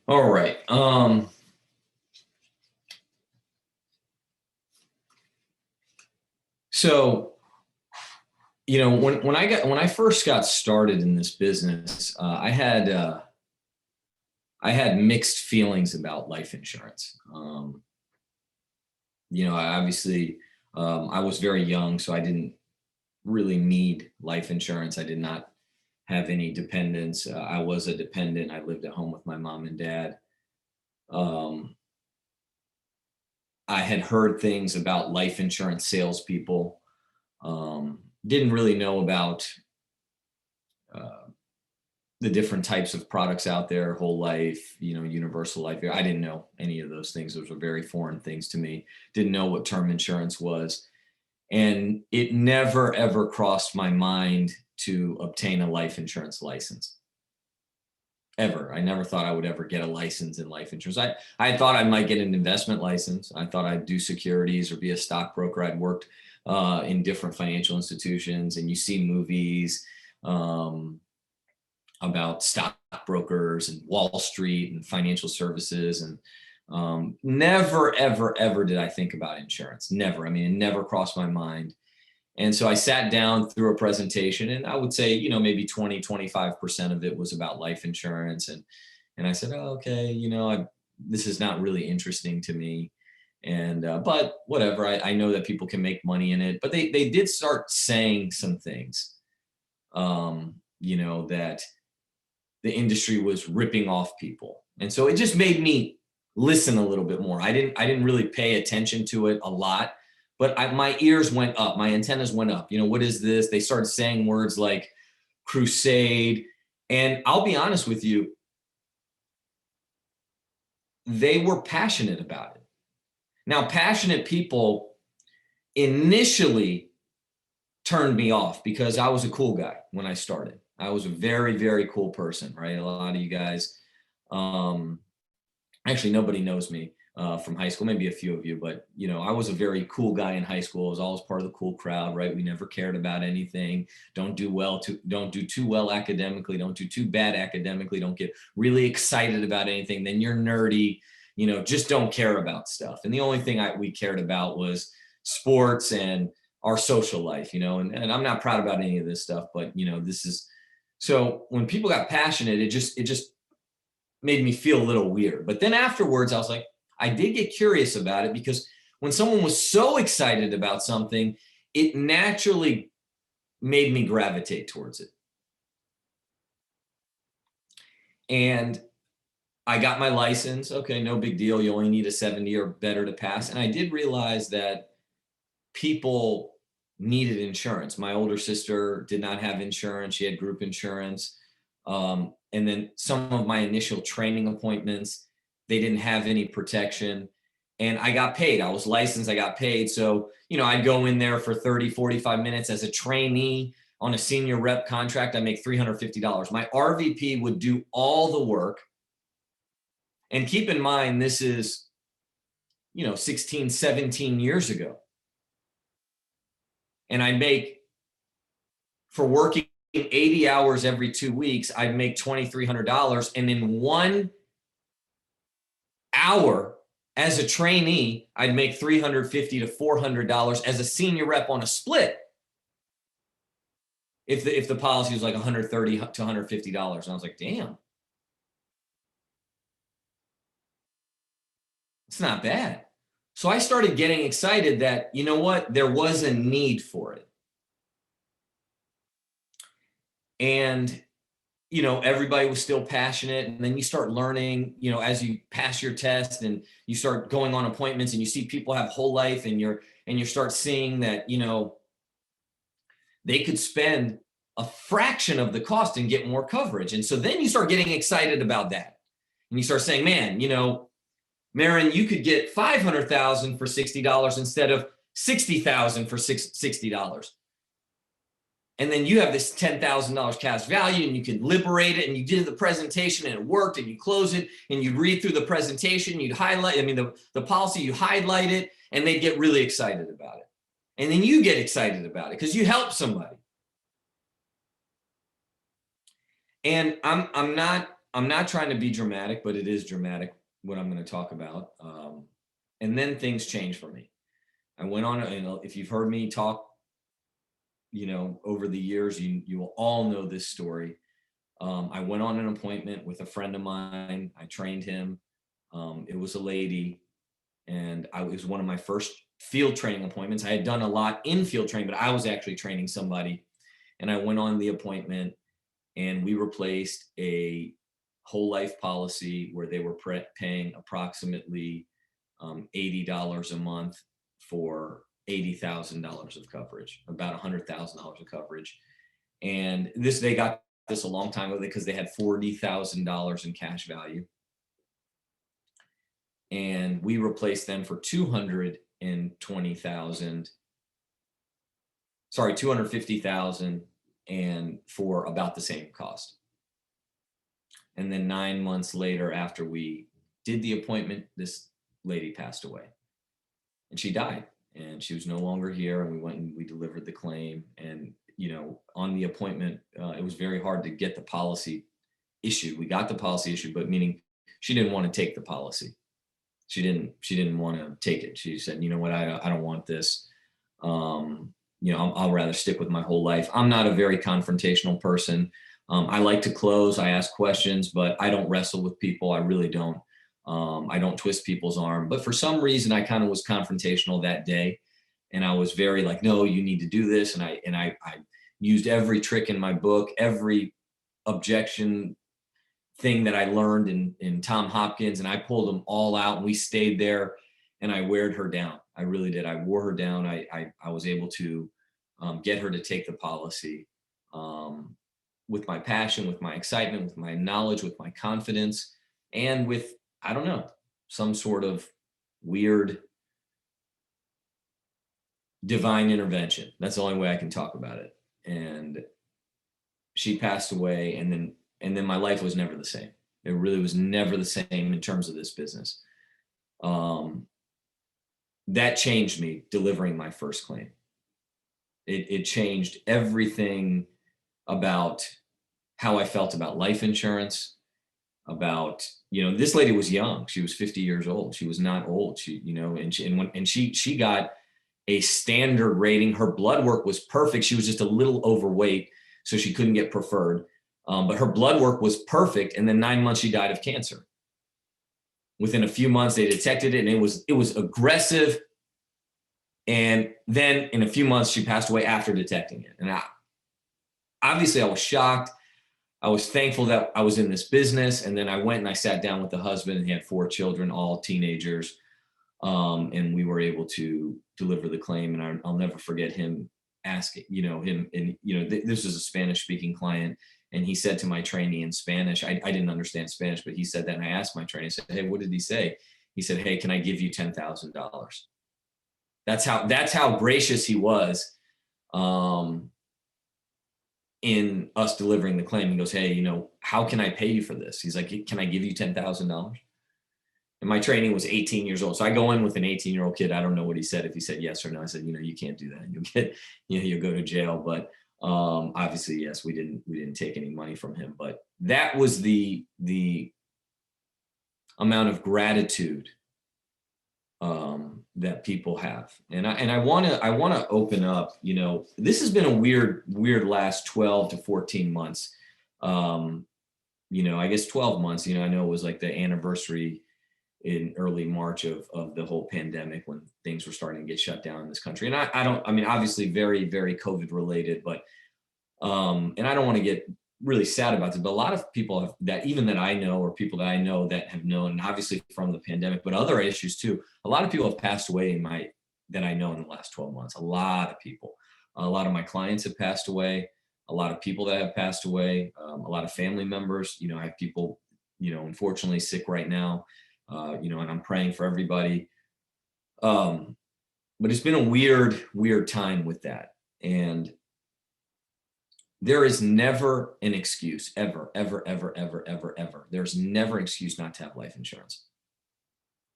All right. So, when I first got started in this business, I had mixed feelings about life insurance. I obviously, I was very young, so I didn't really need life insurance. I did not have any dependents. I was a dependent. I lived at home with my mom and dad. Um, I had heard things about life insurance salespeople. Didn't really know about uh, the different types of products out there, whole life, universal life. I didn't know any of those things. Those were very foreign things to me. Didn't know what term insurance was. And it never, ever crossed my mind to obtain a life insurance license. Ever. I never thought I would ever get a license in life insurance. I thought I might get an investment license. I thought I'd do securities or be a stockbroker. I'd worked in different financial institutions, and you see movies about stockbrokers and Wall Street and financial services. And never, ever, ever did I think about insurance. Never. I mean, it never crossed my mind. And so I sat down through a presentation, and I would say, maybe 20, 25% of it was about life insurance. And I said, oh, okay, this is not really interesting to me. And, but whatever, I know that people can make money in it, but they did start saying some things, that the industry was ripping off people. And so it just made me listen a little bit more. I didn't really pay attention to it a lot, but my ears went up, my antennas went up. What is this? They started saying words like crusade. And I'll be honest with you, they were passionate about it. Now, passionate people initially turned me off because I was a cool guy when I started. I was a very, very cool person, right? A lot of you guys, actually, nobody knows me from high school, maybe a few of you, but I was a very cool guy in high school. I was always part of the cool crowd, right? We never cared about anything. Don't do too well academically. Don't do too bad academically. Don't get really excited about anything. Then you're nerdy. Just don't care about stuff. And the only thing we cared about was sports and our social life. And I'm not proud about any of this stuff, but this is so when people got passionate, it just made me feel a little weird. But then afterwards, I was like, I did get curious about it, because when someone was so excited about something, it naturally made me gravitate towards it. And I got my license. Okay, no big deal. You only need a 70 or better to pass. And I did realize that people needed insurance. My older sister did not have insurance. She had group insurance. And then some of my initial training appointments, they didn't have any protection. And I got paid. I was licensed. I got paid. So, I'd go in there for 30, 45 minutes as a trainee on a senior rep contract. I make $350. My RVP would do all the work. And keep in mind, this is, 16, 17 years ago. And I make, for working 80 hours every 2 weeks, I'd make $2,300. And in 1 hour as a trainee, I'd make $350 to $400 as a senior rep on a split. If the policy was like $130 to $150. And I was like, damn. It's not bad. So I started getting excited that, there was a need for it. And, everybody was still passionate. And then you start learning, as you pass your test and you start going on appointments and you see people have whole life, and you start seeing that, they could spend a fraction of the cost and get more coverage. And so then you start getting excited about that. And you start saying, man, Marin, you could get $500,000 for $60 instead of $60,000 for $60. And then you have this $10,000 cash value, and you can liberate it, and you did the presentation and it worked, and you close it, and you read through the presentation, you'd highlight, the policy, you highlight it, and they get really excited about it. And then you get excited about it because you help somebody. And I'm not I'm not trying to be dramatic, but it is dramatic what I'm going to talk about. And then things changed for me. I went on, if you've heard me talk, over the years, you will all know this story. I went on an appointment with a friend of mine. I trained him. It was a lady, and it was one of my first field training appointments. I had done a lot in field training, but I was actually training somebody. And I went on the appointment, and we replaced a whole life policy where they were paying approximately $80 a month for $80,000 of coverage, about $100,000 of coverage. And they got this a long time ago because they had $40,000 in cash value. And we replaced them for $250,000 and for about the same cost. And then 9 months later, after we did the appointment, this lady passed away, and she died, and she was no longer here. And we went and we delivered the claim. And, on the appointment, it was very hard to get the policy issued. We got the policy issued, but meaning she didn't want to take the policy. She didn't want to take it. She said, you know what, I don't want this. I'll rather stick with my whole life. I'm not a very confrontational person. I like to close. I ask questions, but I don't wrestle with people. I really don't. I don't twist people's arm. But for some reason, I kind of was confrontational that day, and I was very like, no, you need to do this. And I used every trick in my book, every objection thing that I learned in Tom Hopkins, and I pulled them all out, and we stayed there, and I weared her down. I really did. I wore her down. I was able to get her to take the policy with my passion, with my excitement, with my knowledge, with my confidence, and with, I don't know, some sort of weird divine intervention. That's the only way I can talk about it. And she passed away, and then my life was never the same. It really was never the same in terms of this business. That changed me delivering my first claim. It changed everything about how I felt about life insurance, about, this lady was young. She was 50 years old. She was not old. She got a standard rating. Her blood work was perfect. She was just a little overweight, so she couldn't get preferred. But her blood work was perfect. And then 9 months, she died of cancer. Within a few months, they detected it, and it was aggressive. And then in a few months, she passed away after detecting it. And obviously I was shocked. I was thankful that I was in this business. And then I went and I sat down with the husband, and he had 4 children, all teenagers. And we were able to deliver the claim. And I'll never forget him asking, this is a Spanish speaking client. And he said to my trainee in Spanish, I didn't understand Spanish, but he said that. And I asked my trainee, I said, hey, what did he say? He said, hey, can I give you $10,000? That's how gracious he was in us delivering the claim. He goes, hey, how can I pay you for this? He's like, can I give you $10,000? And my trainee was 18 years old. So I go in with an 18-year-old kid. I don't know what he said, if he said yes or no. I said, you can't do that. You'll go to jail. But obviously, yes, we didn't take any money from him. But that was the amount of gratitude that people have. And I want to open up, this has been a weird last 12 to 14 months. I guess 12 months, I know it was like the anniversary in early March of the whole pandemic, when things were starting to get shut down in this country. And obviously very, very COVID related, but, and I don't want to get really sad about this, but a lot of people that I know, or people that I know that have known, obviously from the pandemic, but other issues too. A lot of people have passed away that I know in the last 12 months. A lot of people, a lot of my clients have passed away. A lot of people that have passed away. A lot of family members. I have people, unfortunately sick right now. And I'm praying for everybody. But it's been a weird time with that. And there is never an excuse, ever. There's never an excuse not to have life insurance.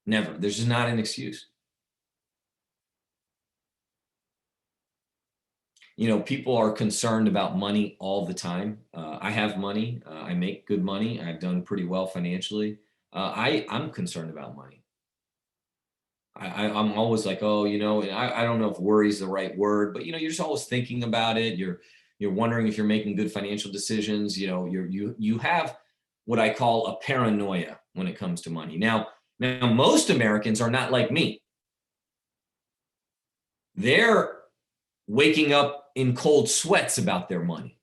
Never. There's just not an excuse. People are concerned about money all the time. I have money. I make good money. I've done pretty well financially. I'm concerned about money. I'm always like, oh, and I don't know if worry is the right word, but you're just always thinking about it. You're wondering if you're making good financial decisions. You have what I call a paranoia when it comes to money. Now most Americans are not like me. They're waking up in cold sweats about their money.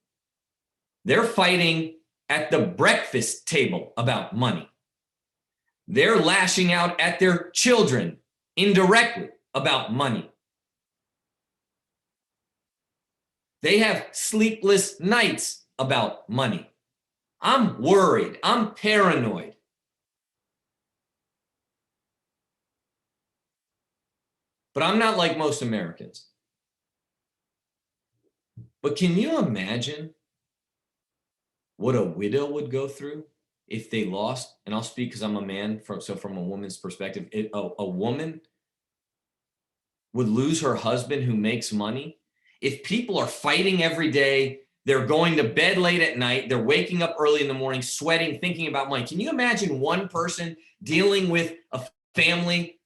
They're fighting at the breakfast table about money. They're lashing out at their children indirectly about money. They have sleepless nights about money. I'm worried. I'm paranoid. But I'm not like most Americans. But can you imagine what a widow would go through if they lost? And I'll speak because I'm a man, from a woman's perspective, a woman would lose her husband who makes money. If people are fighting every day, they're going to bed late at night, they're waking up early in the morning, sweating, thinking about money. Can you imagine one person dealing with a family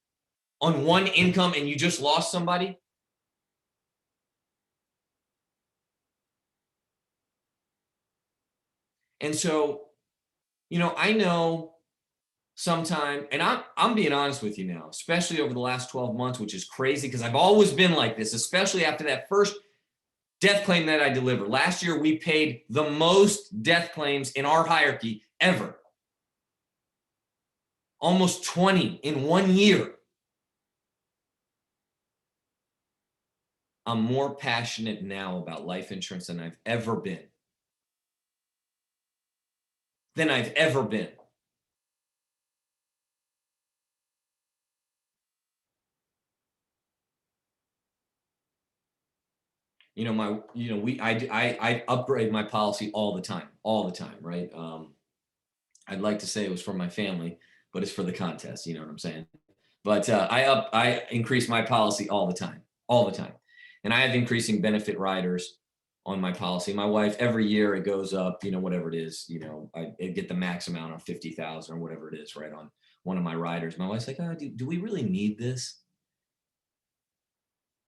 on one income and you just lost somebody? And so, I know sometime, and I'm being honest with you now, especially over the last 12 months, which is crazy because I've always been like this, especially after that first death claim that I delivered. Last year, we paid the most death claims in our hierarchy ever. Almost 20 in 1 year. I'm more passionate now about life insurance than I've ever been. I upgrade my policy all the time, right? I'd like to say it was for my family, but it's for the contest. You know what I'm saying? But I increase my policy all the time, and I have increasing benefit riders on my policy. My wife, every year it goes up, whatever it is, I get the max amount of 50,000 or whatever it is, right, on one of my riders. My wife's like, oh, do we really need this?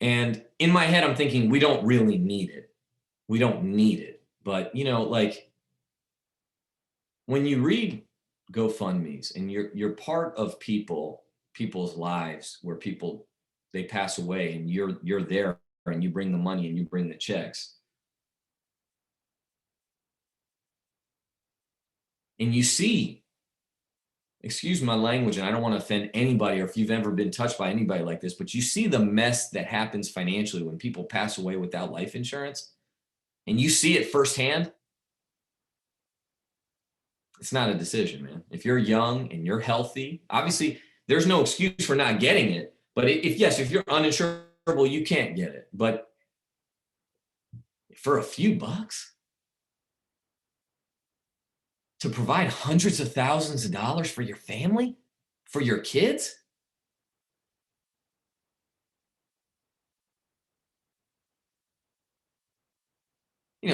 And in my head, I'm thinking, we don't really need it. We don't need it. But, like when you read GoFundMe's and you're part of people's lives where they pass away and you're there and you bring the money and you bring the checks. And you see, excuse my language, and I don't want to offend anybody or if you've ever been touched by anybody like this, but you see the mess that happens financially when people pass away without life insurance, and you see it firsthand. It's not a decision, man. If you're young and you're healthy, obviously there's no excuse for not getting it. But if you're uninsurable, you can't get it. But for a few bucks to provide hundreds of thousands of dollars for your family, for your kids,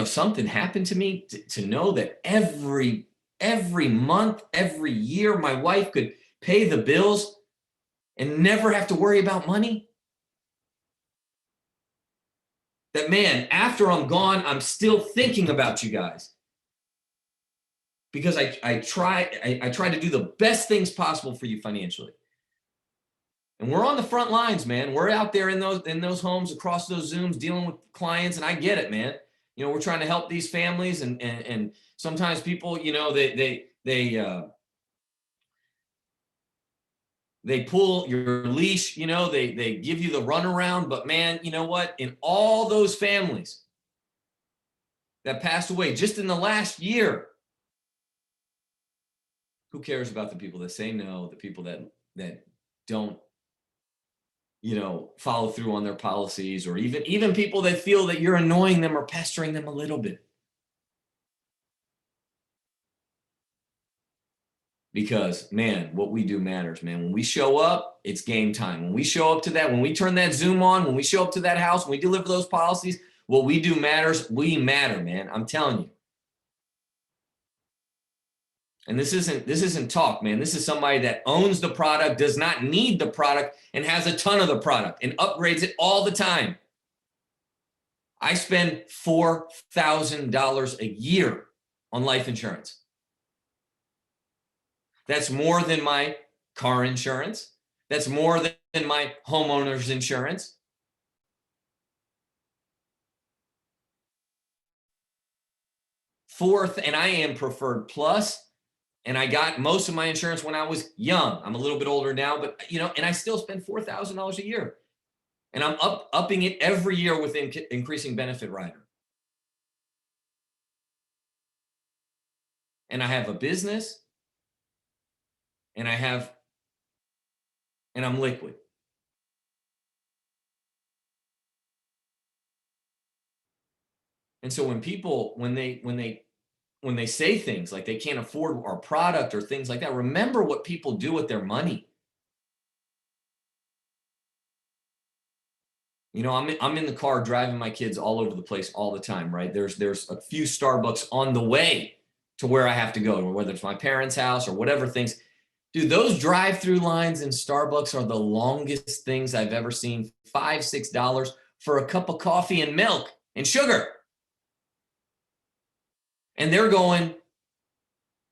something happened to me to know that every month, every year, my wife could pay the bills and never have to worry about money. That, man, after I'm gone, I'm still thinking about you guys. Because I try to do the best things possible for you financially. And we're on the front lines, man. We're out there in those homes, across those Zooms, dealing with clients, and I get it, man. We're trying to help these families, and sometimes people, they pull your leash, they give you the runaround. But man, you know what? In all those families that passed away just in the last year, who cares about the people that say no, the people that don't, follow through on their policies, or even people that feel that you're annoying them or pestering them a little bit? Because, man, what we do matters, man. When we show up, it's game time. When we show up to that, when we turn that Zoom on, when we show up to that house, when we deliver those policies, What we do matters. We matter, man. I'm telling you. And this isn't talk, man. This is somebody that owns the product, does not need the product, and has a ton of the product and upgrades it all the time. I spend $4,000 a year on life insurance. That's more than my car insurance. That's more than my homeowner's insurance. Fourth, and I am preferred plus, and I got most of my insurance when I was young. I'm a little bit older now, but and I still spend $4,000 a year, and I'm upping it every year with increasing benefit rider. And I have a business, and I'm liquid. And so when people, when they say things like they can't afford our product or things like that, remember what people do with their money. I'm in the car driving my kids all over the place all the time, right? There's a few Starbucks on the way to where I have to go, whether it's my parents' house or whatever things. Dude, those drive-through lines in Starbucks are the longest things I've ever seen. $5, $6 for a cup of coffee and milk and sugar. And they're going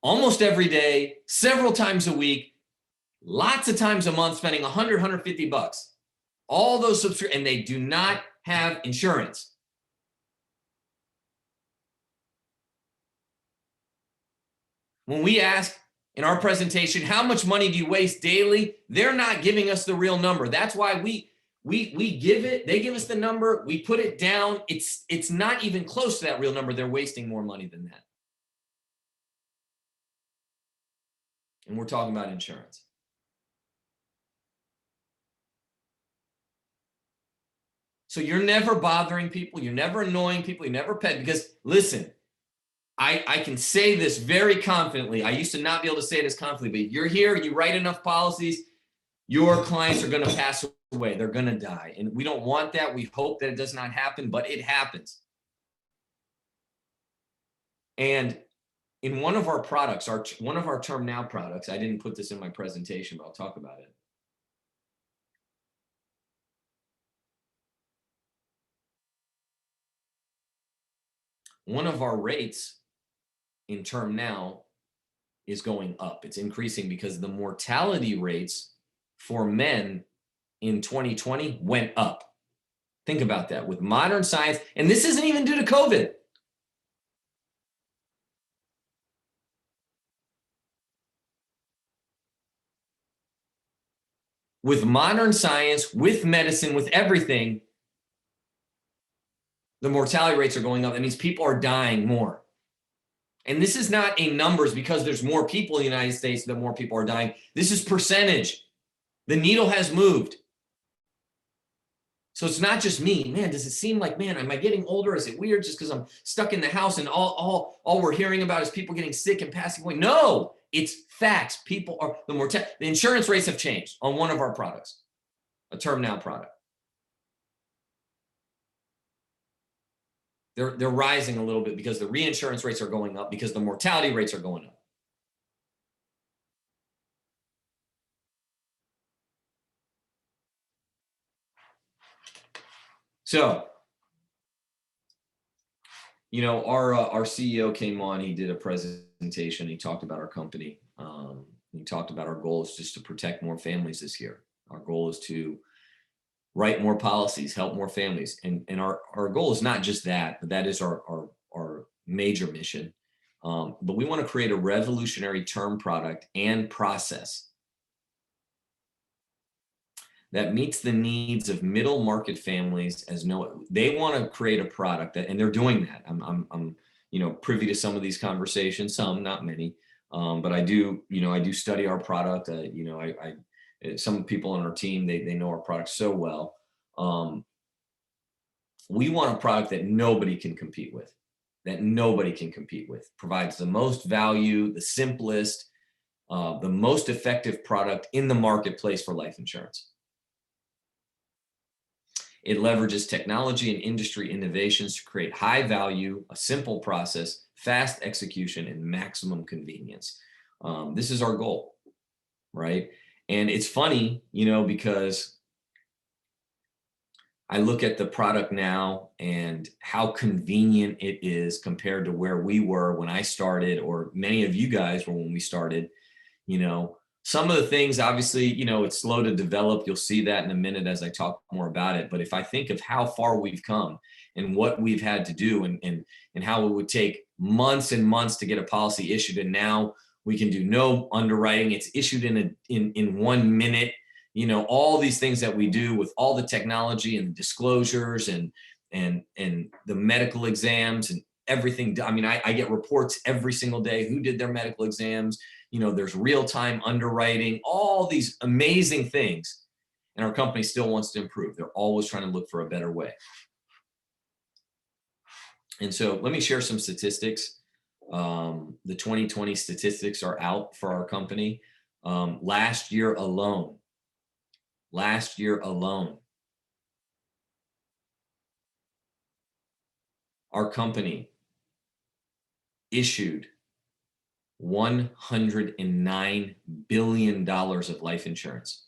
almost every day, several times a week, lots of times a month, spending $100, $150. All those subscriptions, and they do not have insurance. When we ask in our presentation, how much money do you waste daily? They're not giving us the real number. That's why we give it, they give us the number, we put it down. It's not even close to that real number. They're wasting more money than that. And we're talking about insurance. So you're never bothering people. You're never annoying people. You never pet, because listen, I can say this very confidently. I used to not be able to say it as confidently, but you're here, you write enough policies, your clients are going to pass away. They're going to die. And we don't want that. We hope that it does not happen, but it happens. And in one of our products, one of our Term Now products, I didn't put this in my presentation, but I'll talk about it. One of our rates in Term Now is going up. It's increasing because the mortality rates for men in 2020 went up. Think about that. With modern science, and this isn't even due to COVID. With modern science, with medicine, with everything, the mortality rates are going up. That means people are dying more. And this is not a numbers because there's more people in the United States, the more people are dying. This is percentage. The needle has moved. So it's not just me. Man, does it seem like, man, am I getting older? Is it weird just because I'm stuck in the house and all we're hearing about is people getting sick and passing away? No, it's facts. People are, the insurance rates have changed on one of our products, a Term Now product. They're rising a little bit because the reinsurance rates are going up, because the mortality rates are going up. So, our CEO came on, he did a presentation, he talked about our company. He talked about our goal is just to protect more families this year. Our goal is to write more policies, help more families. And our goal is not just that, but that is our major mission. But we want to create a revolutionary term product and process that meets the needs of middle market families. They want to create a product that, and they're doing that. I'm privy to some of these conversations, some, not many, but I do study our product. Some people on our team, they know our product so well. We want a product that nobody can compete with, provides the most value, the simplest, the most effective product in the marketplace for life insurance. It leverages technology and industry innovations to create high value, a simple process, fast execution, and maximum convenience. This is our goal, right? And it's funny, because I look at the product now and how convenient it is compared to where we were when I started, or many of you guys were when we started. Some of the things, obviously, it's slow to develop. You'll see that in a minute as I talk more about it. But if I think of how far we've come and what we've had to do, and how it would take months and months to get a policy issued, and now we can do no underwriting. It's issued in 1 minute. All these things that we do with all the technology and disclosures and the medical exams and everything. I mean, I get reports every single day who did their medical exams. There's real-time underwriting, all these amazing things. And our company still wants to improve. They're always trying to look for a better way. And so let me share some statistics. The 2020 statistics are out for our company. Last year alone, our company issued $109 billion of life insurance.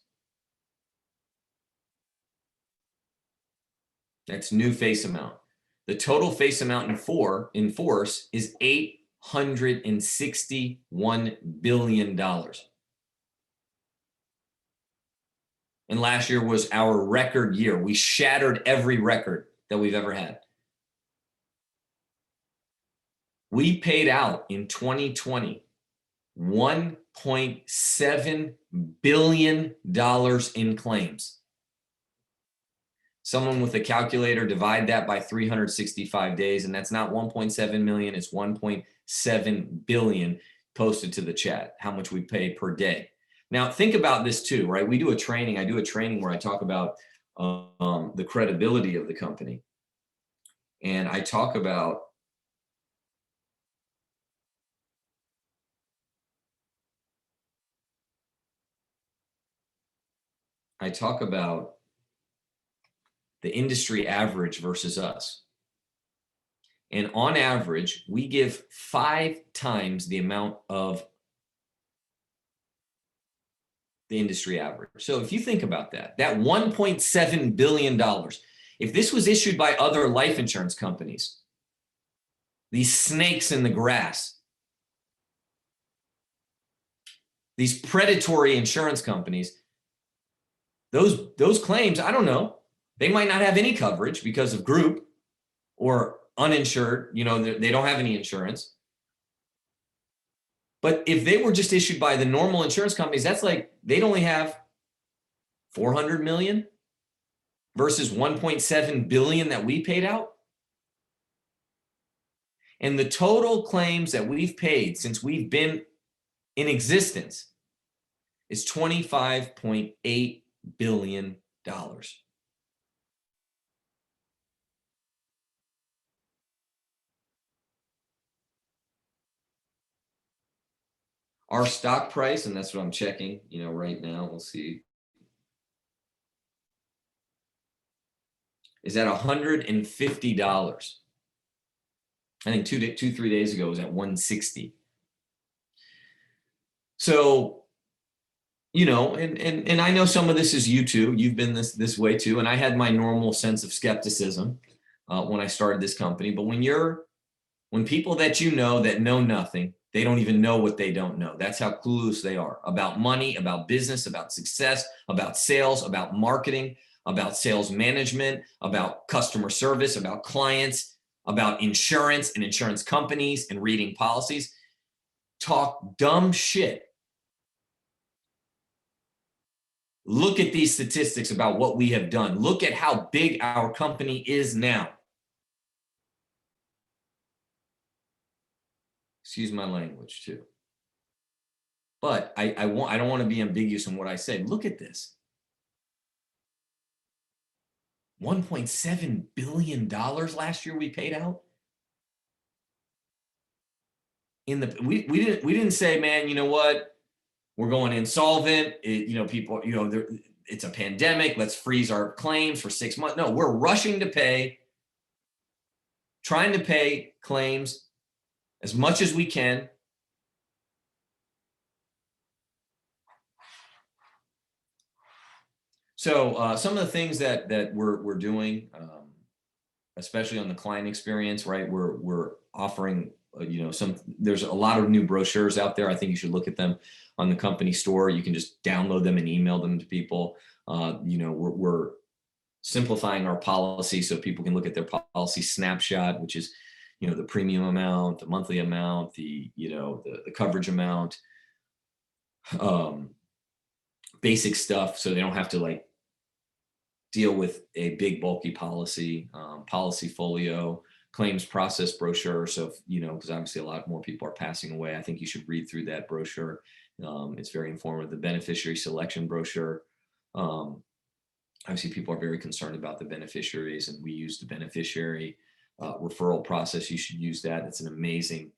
That's new face amount. The total face amount in force is $861 billion. And last year was our record year. We shattered every record that we've ever had. We paid out in 2020 $1.7 billion in claims. Someone with a calculator, divide that by 365 days, and that's not 1.7 million, it's 1.7 billion posted to the chat, how much we pay per day. Now, think about this too, right? I do a training where I talk about the credibility of the company. And I talk about the industry average versus us. And on average, we give 5 times the amount of the industry average. So if you think about that $1.7 billion, if this was issued by other life insurance companies, these snakes in the grass, these predatory insurance companies, those claims, I don't know, they might not have any coverage because of group or uninsured, they don't have any insurance. But if they were just issued by the normal insurance companies, that's like they'd only have 400 million versus 1.7 billion that we paid out. And the total claims that we've paid since we've been in existence is $25.8 billion. Our stock price, and that's what I'm checking, right now, we'll see, is at $150. I think 3 days ago it was at 160. So, and I know some of this is you too. You've been this way too. And I had my normal sense of skepticism when I started this company. But when people that that know nothing, they don't even know what they don't know. That's how clueless they are about money, about business, about success, about sales, about marketing, about sales management, about customer service, about clients, about insurance and insurance companies and reading policies. Talk dumb shit. Look at these statistics about what we have done. Look at how big our company is now. Excuse my language too. But I don't want to be ambiguous in what I say. Look at this. $1.7 billion last year we paid out. We didn't say, man, you know what? We're going insolvent. People, it's a pandemic. Let's freeze our claims for 6 months. No, we're rushing to pay, trying to pay claims as much as we can. So some of the things that we're doing, especially on the client experience, right? We're offering, there's a lot of new brochures out there. I think you should look at them on the company store. You can just download them and email them to people. We're simplifying our policy so people can look at their policy snapshot, which is, the premium amount, the monthly amount, the coverage amount, basic stuff, so they don't have to deal with a big bulky policy, policy folio, claims process brochure. So, because obviously a lot more people are passing away, I think you should read through that brochure. It's very informative. The beneficiary selection brochure. Obviously people are very concerned about the beneficiaries, and we use the beneficiary referral process. You should use that. It's an amazing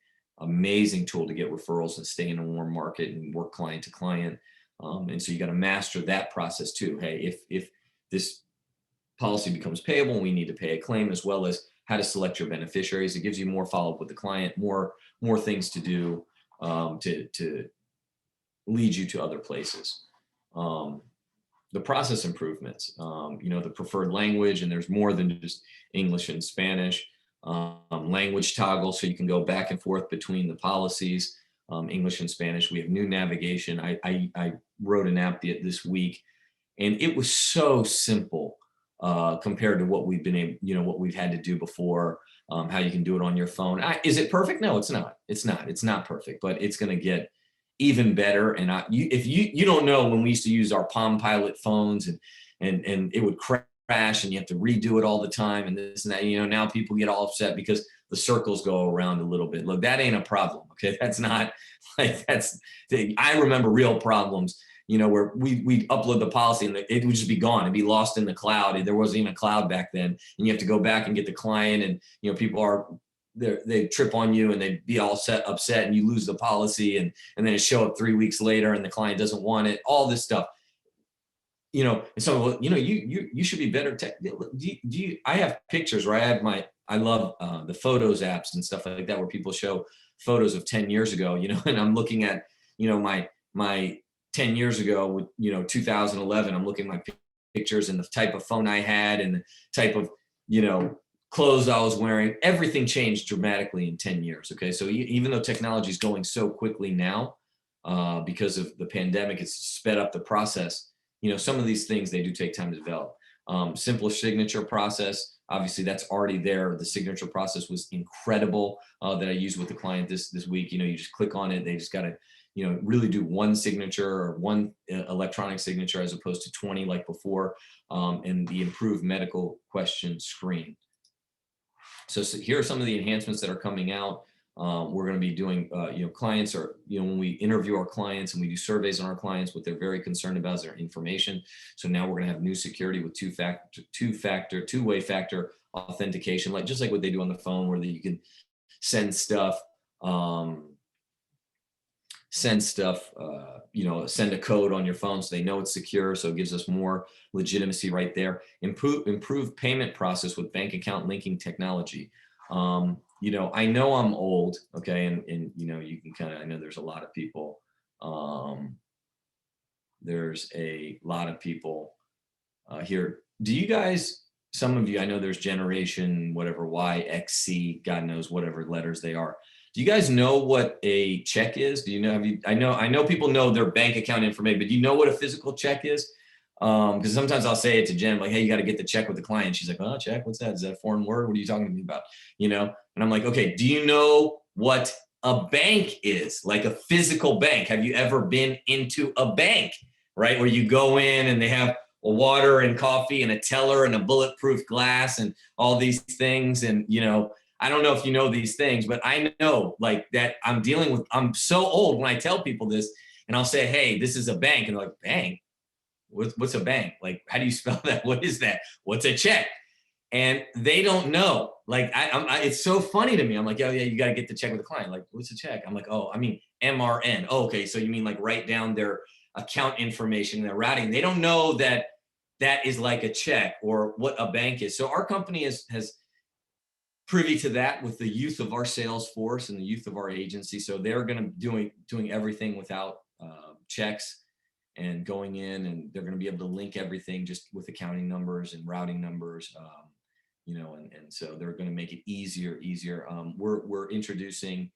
tool to get referrals and stay in a warm market and work client to client. And so you got to master that process too. Hey, if this policy becomes payable and we need to pay a claim, as well as how to select your beneficiaries. It gives you more follow-up with the client, more things to do to lead you to other places. The process improvements, the preferred language, and there's more than just English and Spanish. Language toggle, so you can go back and forth between the policies, English and Spanish. We have new navigation. I wrote an app this week, and it was so simple compared to what we've been able, what we've had to do before. How you can do it on your phone. Is it perfect? No, it's not. It's not perfect, but it's going to get even better. And if you don't know, when we used to use our Palm Pilot phones and it would crash and you have to redo it all the time and this and that, now people get all upset because the circles go around a little bit. Look, that ain't a problem. Okay. That's not I remember real problems, where we'd upload the policy and it would just be gone. It'd be lost in the cloud. There wasn't even a cloud back then. And you have to go back and get the client, and, people they trip on you and they'd be all upset, and you lose the policy, and then it show up 3 weeks later and the client doesn't want it, all this stuff. And so, you should be better tech. I have pictures where I love the photos apps and stuff like that, where people show photos of 10 years ago, and I'm looking at, my 10 years ago with, 2011, I'm looking at my pictures and the type of phone I had and the type of, clothes I was wearing. Everything changed dramatically in 10 years. Okay. So even though technology is going so quickly now, because of the pandemic, it's sped up the process. Some of these things, they do take time to develop. Simpler signature process. Obviously that's already there. The signature process was incredible that I used with the client this week. You just click on it. They just got to, really do one signature or one electronic signature as opposed to 20 like before, and the improved medical question screen. So here are some of the enhancements that are coming out. We're going to be doing, clients are, when we interview our clients and we do surveys on our clients, what they're very concerned about is their information. So now we're going to have new security with two-way factor authentication, just like what they do on the phone, where you can send stuff, send a code on your phone so they know it's secure. So it gives us more legitimacy right there. Improve payment process with bank account linking technology. I know I'm old, okay, and you can I know there's a lot of people. There's a lot of people here. Do you guys? Some of you, I know there's generation whatever Y, X, C, God knows whatever letters they are. Do you guys know what a check is? Do you know? I know people know their bank account information, but do you know what a physical check is? Because sometimes I'll say it to Jen, like, hey, you got to get the check with the client. She's like, oh, check, what's that? Is that a foreign word? What are you talking to me about? And I'm like, okay, do you know what a bank is? Like a physical bank. Have you ever been into a bank, right? Where you go in and they have a water and coffee and a teller and a bulletproof glass and all these things. And, I don't know if you know these things, but I know that I'm so old when I tell people this, and I'll say, hey, this is a bank. And they're like, bank? What's a bank? Like, how do you spell that? What is that? What's a check? And they don't know. It's so funny to me. I'm like, oh yeah, you got to get the check with the client. Like, what's a check? I'm like, oh, I mean, MRN. Oh, okay. So you mean write down their account information, their routing. They don't know that that is like a check or what a bank is. So our company has privy to that with the youth of our sales force and the youth of our agency. So they're going to doing everything without checks and going in, and they're going to be able to link everything just with accounting numbers and routing numbers. And so they're going to make it easier. We're introducing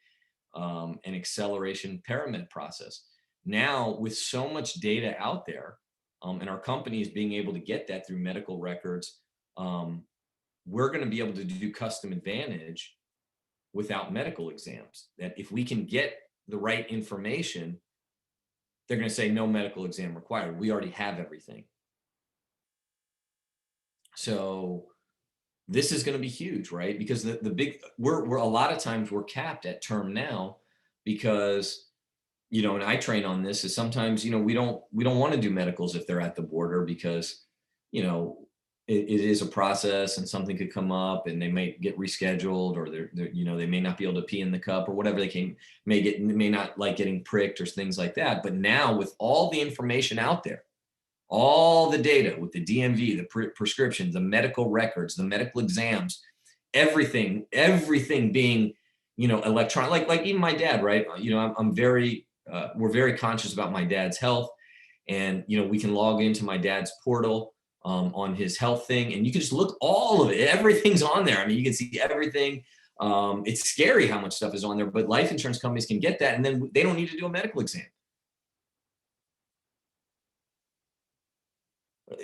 an acceleration pyramid process now with so much data out there, and our company is being able to get that through medical records. We're going to be able to do custom advantage without medical exams. That if we can get the right information, they're going to say no medical exam required. We already have everything. So this is going to be huge, right? Because the big, we're a lot of times we're capped at term now because, and I train on this is sometimes, we don't want to do medicals if they're at the border because, it is a process and something could come up and they may get rescheduled, or they may not be able to pee in the cup or whatever. They may not like getting pricked or things like that. But now with all the information out there, all the data with the DMV, the prescriptions, the medical records, the medical exams, everything being, electronic, like even my dad, right? We're very conscious about my dad's health, and, we can log into my dad's portal on his health thing, and you can just look all of it. Everything's on there. I mean, you can see everything. It's scary how much stuff is on there, but life insurance companies can get that, and then they don't need to do a medical exam.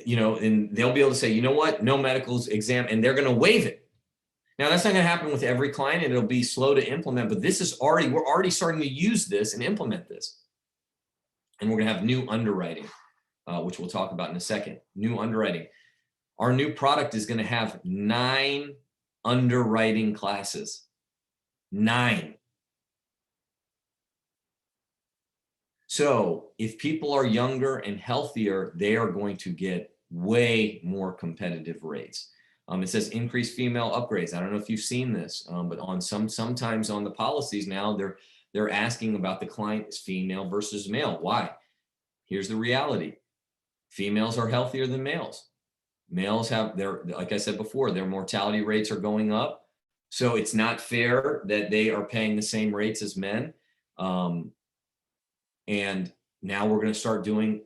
And they'll be able to say, you know what, no medical exam, and they're going to waive it. Now, that's not going to happen with every client, and it'll be slow to implement, but we're already starting to use this and implement this. And we're going to have new underwriting, which we'll talk about in a second. New underwriting. Our new product is going to have 9 underwriting classes. 9. So if people are younger and healthier, they are going to get way more competitive rates. It says increased female upgrades. I don't know if you've seen this, but on sometimes on the policies now, they're asking about the client is female versus male. Why? Here's the reality. Females are healthier than males. Males have like I said before, their mortality rates are going up. So it's not fair that they are paying the same rates as men. And now we're going to start doing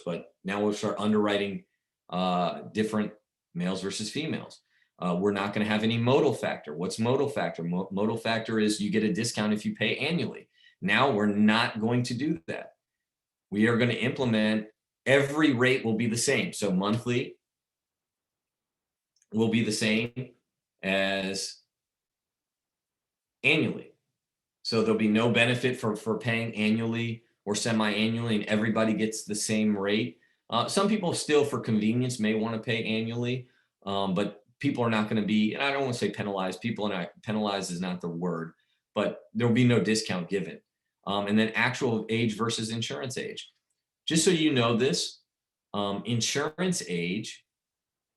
but now we'll start underwriting different males versus females. We're not going to have any modal factor. What's modal factor? Modal factor is you get a discount if you pay annually. Now we're not going to do that. We are going to implement every rate will be the same. So monthly will be the same as annually. So there'll be no benefit for paying annually or semi-annually, and everybody gets the same rate. Some people still, for convenience, may want to pay annually, but people are not going to be, and I don't want to say penalized. Penalized is not the word, but there'll be no discount given. And then actual age versus insurance age. Just so you know this, insurance age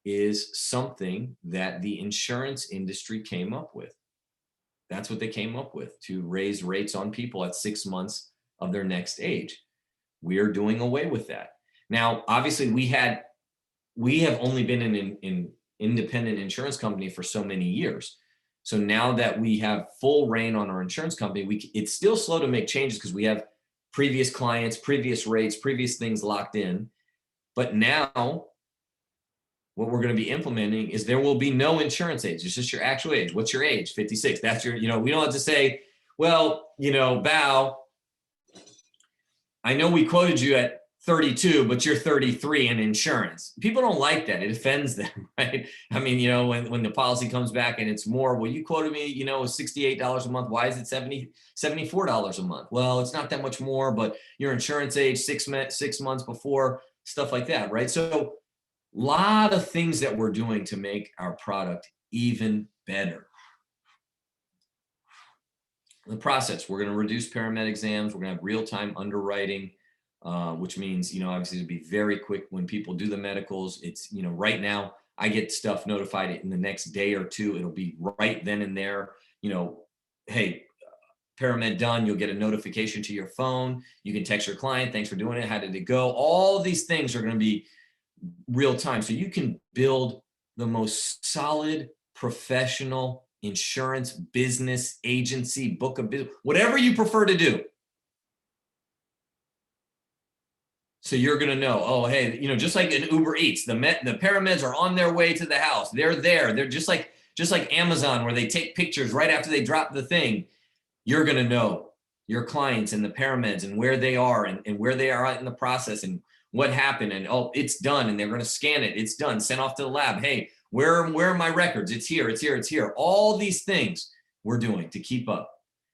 is something that the insurance industry came up with. That's what they came up with, to raise rates on people at 6 months of their next age. We are doing away with that. Now, obviously, we have only been in independent insurance company for so many years. So now that we have full reign on our insurance company, it's still slow to make changes because we have previous clients, previous rates, previous things locked in. But now what we're going to be implementing is there will be no insurance age. It's just your actual age. What's your age? 56. That's your, we don't have to say, well, Bao, I know we quoted you at 32, but you're 33 in insurance. People don't like that. It offends them, right? I mean, when the policy comes back and it's more, well, you quoted me, $68 a month. Why is it $74 a month? Well, it's not that much more, but your insurance age 6 months before, stuff like that, right? So a lot of things that we're doing to make our product even better. The process, we're going to reduce paramed exams. We're going to have real-time underwriting, which means, obviously, to be very quick when people do the medicals. It's, right now, I get stuff notified in the next day or two. It'll be right then and there, hey, paramed done, you'll get a notification to your phone. You can text your client, thanks for doing it, how did it go? All these things are going to be real time. So you can build the most solid professional insurance business agency, book of business, whatever you prefer to do. So you're going to know, oh, hey, you know, just like in Uber Eats, the parameds are on their way to the house. They're there. They're just like Amazon, where they take pictures right after they drop the thing. You're going to know your clients and the parameds and where they are and where they are in the process and what happened. And, oh, it's done. And they're going to scan it. It's done. Sent off to the lab. Hey, where are my records? It's here. It's here. It's here. All these things we're doing to keep up,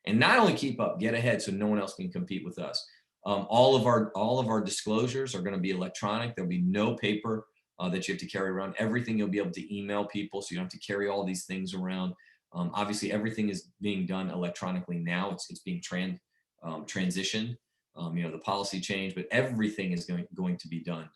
and not only keep up, get ahead so no one else can compete with us. All of our disclosures are going to be electronic. There'll be no paper that you have to carry around. Everything you'll be able to email people, so you don't have to carry all these things around. Obviously, everything is being done electronically now. It's being transitioned. You know, the policy change, but everything is going to be done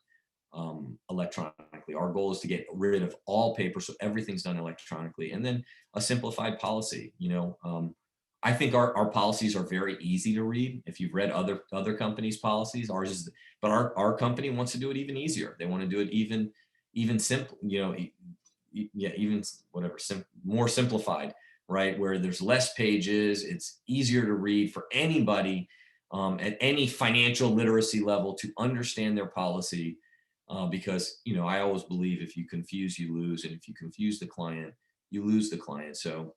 electronically. Our goal is to get rid of all paper, so everything's done electronically, and then a simplified policy. You know, I think our policies are very easy to read. If you've read other companies' policies, ours is, but our company wants to do it even easier. They want to do it even simple, you know, yeah, even whatever, more simplified, right? Where there's less pages, it's easier to read for anybody at any financial literacy level to understand their policy. Because, you know, I always believe if you confuse, you lose, and if you confuse the client, you lose the client. So,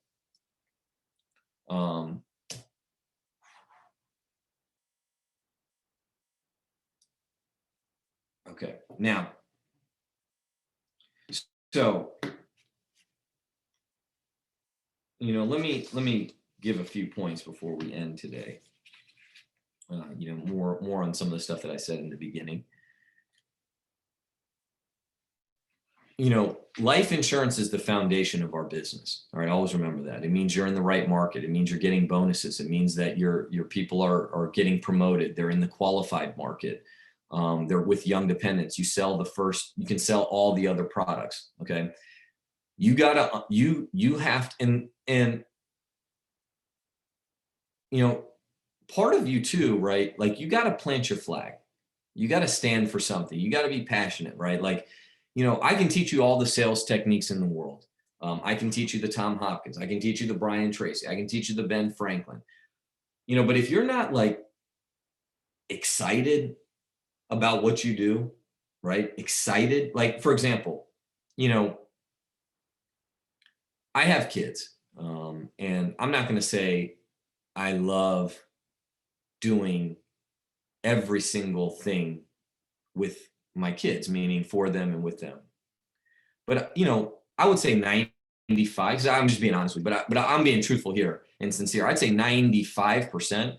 okay, now, so, you know, let me give a few points before we end today. You know, more on some of the stuff that I said in the beginning. You know, life insurance is the foundation of our business. All right, always remember that. It means you're in the right market. It means you're getting bonuses. It means that your people are getting promoted. They're in the qualified market. They're with young dependents. You can sell all the other products. Okay, you have to, and you know, part of you too, right? Like, you got to plant your flag. You got to stand for something. You got to be passionate, right? Like, you know, I can teach you all the sales techniques in the world. I can teach you the Tom Hopkins. I can teach you the Brian Tracy. I can teach you the Ben Franklin. You know, but if you're not like excited about what you do, right? Excited, like, for example, you know, I have kids, and I'm not going to say I love doing every single thing with my kids, meaning for them and with them. But, you know, I would say 95, because I'm just being honest with you, but I'm being truthful here and sincere. I'd say 95%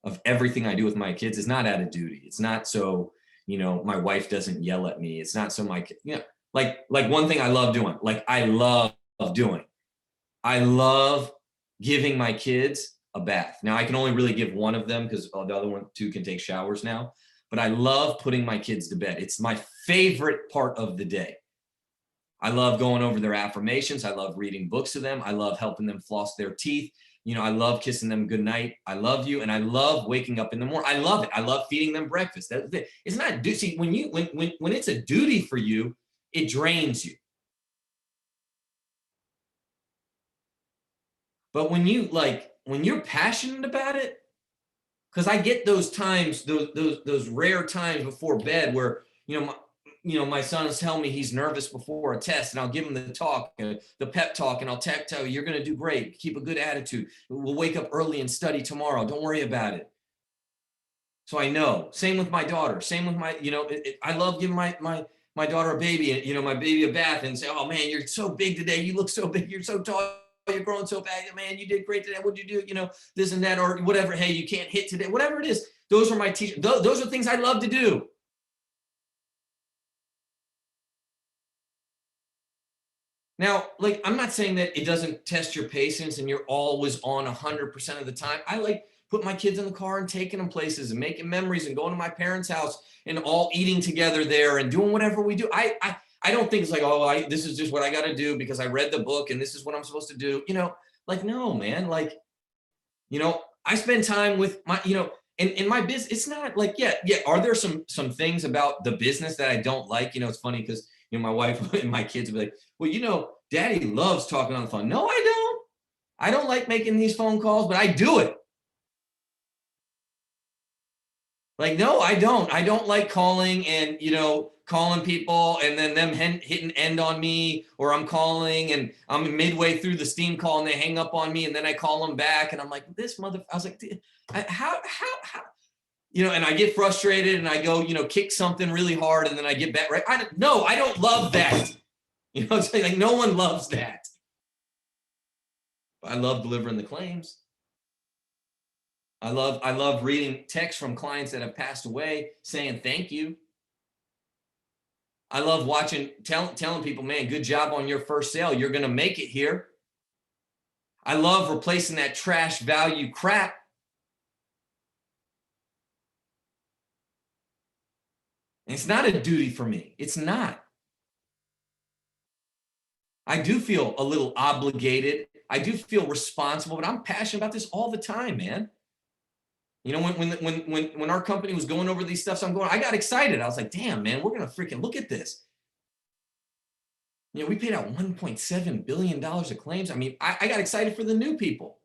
of everything I do with my kids is not out of duty. It's not so, you know, my wife doesn't yell at me. It's not so you know, like one thing I love doing, I love giving my kids a bath. Now, I can only really give one of them because the other two can take showers now. But I love putting my kids to bed. It's my favorite part of the day. I love going over their affirmations. I love reading books to them. I love helping them floss their teeth. You know, I love kissing them goodnight. I love you. And I love waking up in the morning. I love it. I love feeding them breakfast. It's not, see, when it's a duty for you, it drains you. But when you're passionate about it, because I get those times, those rare times before bed where, my son's telling me he's nervous before a test, and I'll give him the talk, the pep talk, and I'll tell you, you're going to do great. Keep a good attitude. We'll wake up early and study tomorrow. Don't worry about it. So I know. Same with my daughter. Same with my, I love giving my daughter a baby, my baby a bath, and say, oh man, you're so big today. You look so big. You're so tall. You're growing so fast. Man, you did great today. What'd you do? This and that, or whatever. Hey, you can't hit today. Whatever it is. Those are my teachers. Those are things I love to do. Now, I'm not saying that it doesn't test your patience and you're always on 100% of the time. I like putting my kids in the car and taking them places and making memories and going to my parents' house and all eating together there and doing whatever we do. I don't think it's like, oh, this is just what I got to do because I read the book and this is what I'm supposed to do. No, man, I spend time with my, in my business. It's not like, yeah. Are there some things about the business that I don't like? It's funny because my wife and my kids will be like, well, Daddy loves talking on the phone. No, I don't. I don't like making these phone calls, but I do it. Like, no, I don't. I don't like calling and, calling people and then them hitting end on me, or I'm calling and I'm midway through the Steam call and they hang up on me and then I call them back and I'm like, I was like, how, and I get frustrated and I go, kick something really hard and then I get back, right? I don't love that. It's like no one loves that. I love delivering the claims. I love reading texts from clients that have passed away saying thank you. I love telling people, man, good job on your first sale. You're going to make it here. I love replacing that trash value crap. And it's not a duty for me. It's not. I do feel a little obligated. I do feel responsible, but I'm passionate about this all the time, man. When our company was going over these stuff, I got excited. I was like, damn, man, we're going to freaking look at this. We paid out $1.7 billion of claims. I mean, I got excited for the new people.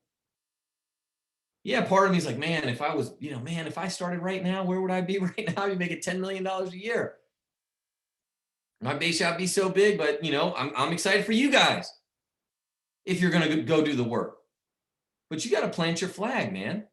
Yeah, part of me is like, man, if I started right now, where would I be right now? I'd be making $10 million a year. My base shop be so big, but I'm excited for you guys if you're going to go do the work. But you got to plant your flag, man.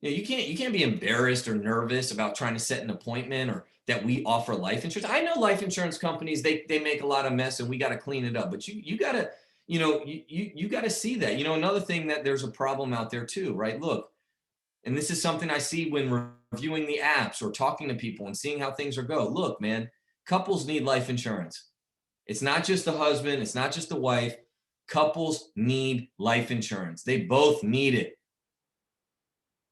You can't be embarrassed or nervous about trying to set an appointment or that we offer life insurance. I know life insurance companies, they make a lot of mess and we got to clean it up, but you got to, you got to see that. Another thing that there's a problem out there too, right? Look, and this is something I see when reviewing the apps or talking to people and seeing how things are go. Look, man, couples need life insurance. It's not just the husband, it's not just the wife. Couples need life insurance. They both need it.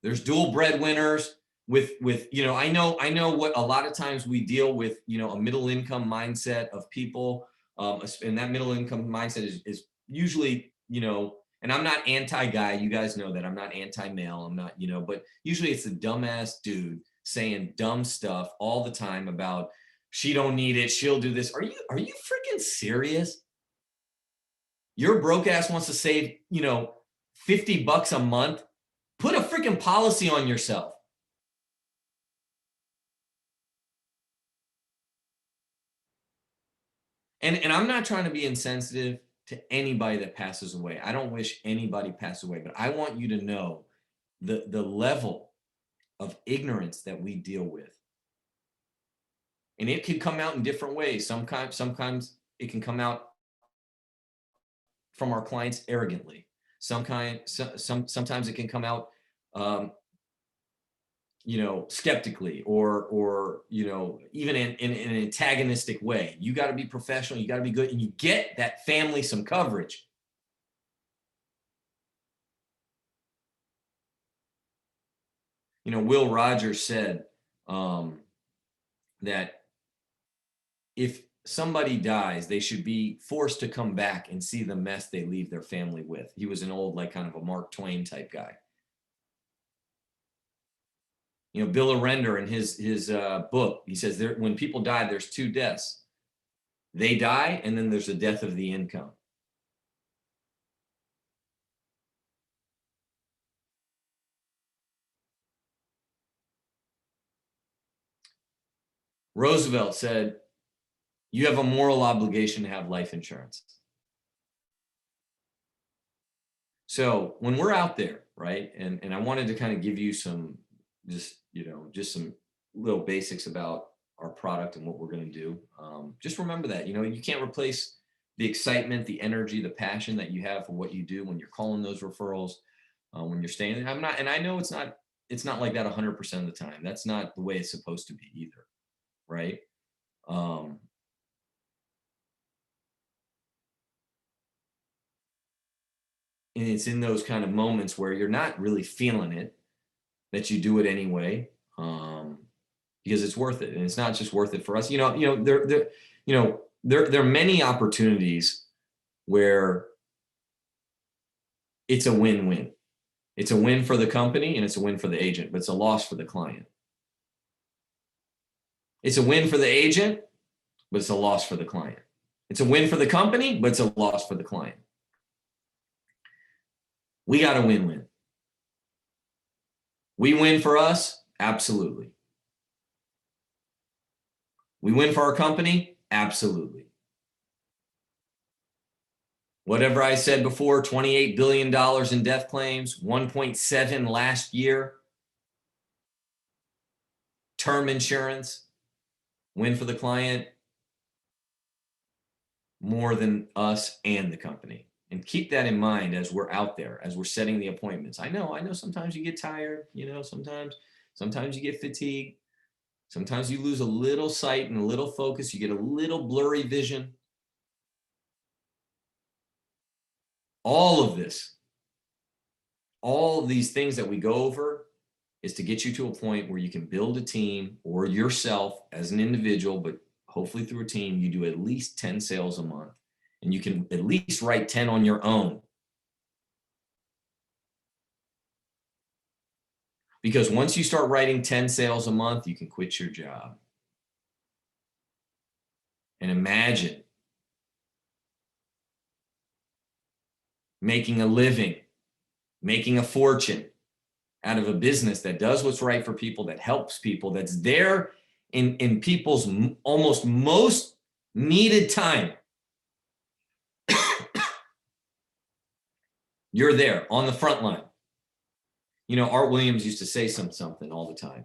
There's dual breadwinners with I know what a lot of times we deal with, a middle income mindset of people. And that middle income mindset is usually, and I'm not anti-guy. You guys know that I'm not anti-male. I'm not, but usually it's a dumbass dude saying dumb stuff all the time about she don't need it. She'll do this. Are you freaking serious? Your broke ass wants to save, $50 a month. Put a freaking policy on yourself. And I'm not trying to be insensitive to anybody that passes away. I don't wish anybody passed away, but I want you to know the level of ignorance that we deal with. And it can come out in different ways. Sometimes it can come out from our clients arrogantly. Sometimes it can come out skeptically or even in an antagonistic way. You got to be professional, you got to be good, and you get that family some coverage. Will Rogers said that if somebody dies, they should be forced to come back and see the mess they leave their family with. He was an old, like, kind of a Mark Twain type guy. Bill Arender in his book, he says when people die, there's two deaths. They die, and then there's the death of the income. Roosevelt said, you have a moral obligation to have life insurance. So when we're out there, right, and I wanted to kind of give you some just some little basics about our product and what we're going to do. Just remember that, you can't replace the excitement, the energy, the passion that you have for what you do when you're calling those referrals, when you're staying. And I know it's not like that 100% of the time. That's not the way it's supposed to be either, right? And it's in those kind of moments where you're not really feeling it that you do it anyway, because it's worth it. And it's not just worth it for us. There are many opportunities where it's a win-win. It's a win for the company and it's a win for the agent, but it's a loss for the client. It's a win for the agent, but it's a loss for the client. It's a win for the company, but it's a loss for the client. We got a win-win. We win for us? Absolutely. We win for our company? Absolutely. Whatever I said before, $28 billion in death claims, 1.7 last year. Term insurance, win for the client, more than us and the company. And keep that in mind as we're out there, as we're setting the appointments. I know sometimes you get tired, sometimes you get fatigued. Sometimes you lose a little sight and a little focus. You get a little blurry vision. All of this, all of these things that we go over is to get you to a point where you can build a team, or yourself as an individual, but hopefully through a team, you do at least 10 sales a month, and you can at least write 10 on your own. Because once you start writing 10 sales a month, you can quit your job. And imagine making a living, making a fortune out of a business that does what's right for people, that helps people, that's there in people's almost most needed time. You're there on the front line. Art Williams used to say something all the time.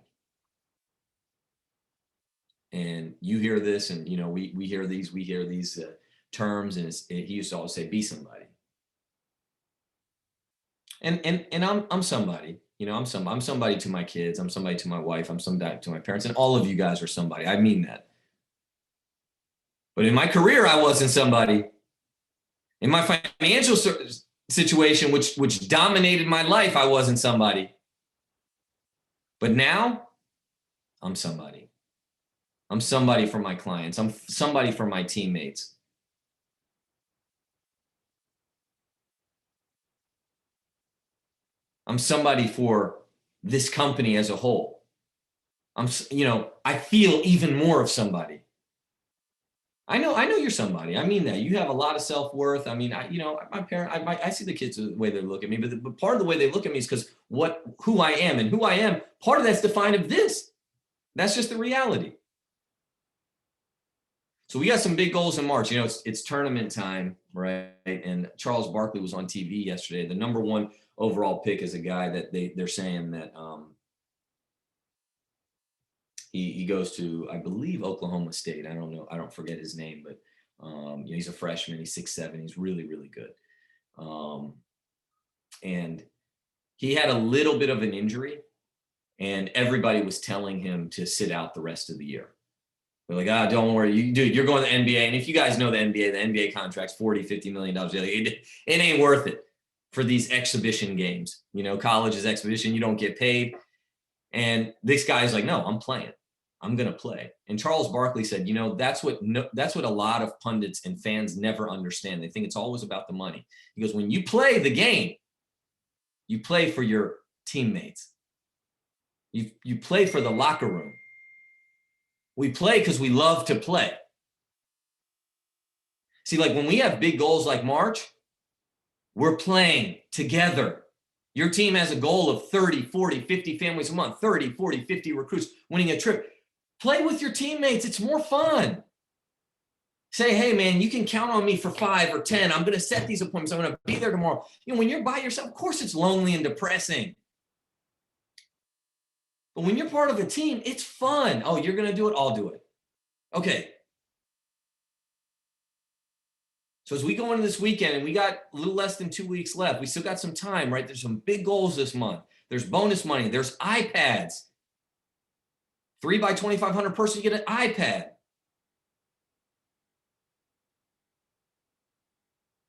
And you hear this, and we hear these terms, and he used to always say, be somebody. And I'm somebody. I'm somebody to my kids. I'm somebody to my wife. I'm somebody to my parents. And all of you guys are somebody. I mean that. But in my career, I wasn't somebody. In my financial situation, which dominated my life, I wasn't somebody. But now, I'm somebody. I'm somebody for my clients. I'm somebody for my teammates. I'm somebody for this company as a whole. I feel even more of somebody. I know you're somebody. I mean that. You have a lot of self-worth. I mean, my parent, I see the kids the way they look at me, but part of the way they look at me is because who I am, and who I am, part of that's defined of this. That's just the reality. So we got some big goals in March. It's tournament time, right? And Charles Barkley was on TV yesterday. The number one overall pick is a guy that they're saying that he goes to, I believe, Oklahoma State. I don't know. I don't forget his name, but he's a freshman. He's 6'7". He's really, really good. And he had a little bit of an injury, and everybody was telling him to sit out the rest of the year. They're like, don't worry, you're going to the NBA. And if you guys know the NBA contract's $40-50 million. It ain't worth it for these exhibition games. College is exhibition. You don't get paid. And this guy's like, no, I'm playing. I'm going to play. And Charles Barkley said, that's what a lot of pundits and fans never understand. They think it's always about the money. He goes, when you play the game, you play for your teammates. You play for the locker room. We play because we love to play. See, like when we have big goals like March, we're playing together. Your team has a goal of 30, 40, 50 families a month, 30, 40, 50 recruits, winning a trip. Play with your teammates. It's more fun. Say, hey, man, you can count on me for 5 or 10. I'm going to set these appointments. I'm going to be there tomorrow. When you're by yourself, of course it's lonely and depressing. But when you're part of a team, it's fun. Oh, you're going to do it? I'll do it. Okay. So as we go into this weekend, and we got a little less than 2 weeks left, we still got some time, right? There's some big goals this month. There's bonus money. There's iPads. 3 by 2,500 person, you get an iPad.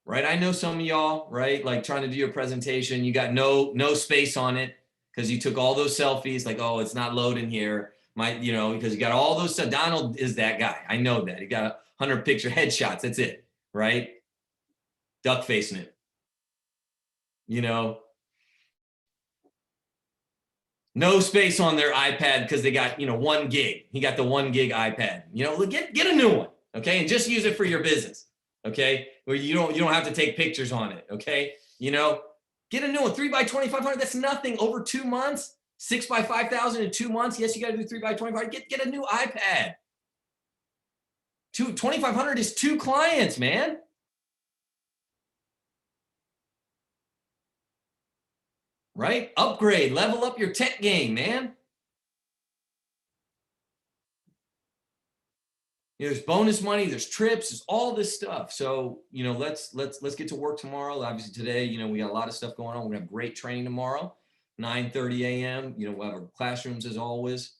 Right? I know some of y'all, right? Like trying to do your presentation, you got no space on it because you took all those selfies, like, oh, it's not loading here. Because you got all those stuff. Donald is that guy. I know that. He got 100 picture headshots. That's it, right? Duck facing it. No space on their iPad because they got, 1 gig. He got the 1 gig iPad. Get a new one, okay? And just use it for your business, okay? Where you don't have to take pictures on it, okay? Get a new one. 3 by 2,500. That's nothing. Over 2 months. 6 by 5,000 in 2 months. Yes, you got to do 3 by 25. Get a new iPad. 2,500 is 2 clients, man. Right? Upgrade, level up your tech game, man. There's bonus money, there's trips, there's all this stuff. So, let's get to work tomorrow. Obviously today, we got a lot of stuff going on. We're gonna have great training tomorrow, 9:30 a.m. We'll have our classrooms as always.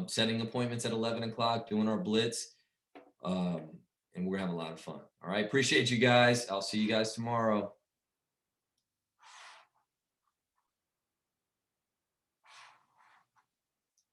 Setting appointments at 11 o'clock, doing our blitz. And we're gonna have a lot of fun. All right. Appreciate you guys. I'll see you guys tomorrow.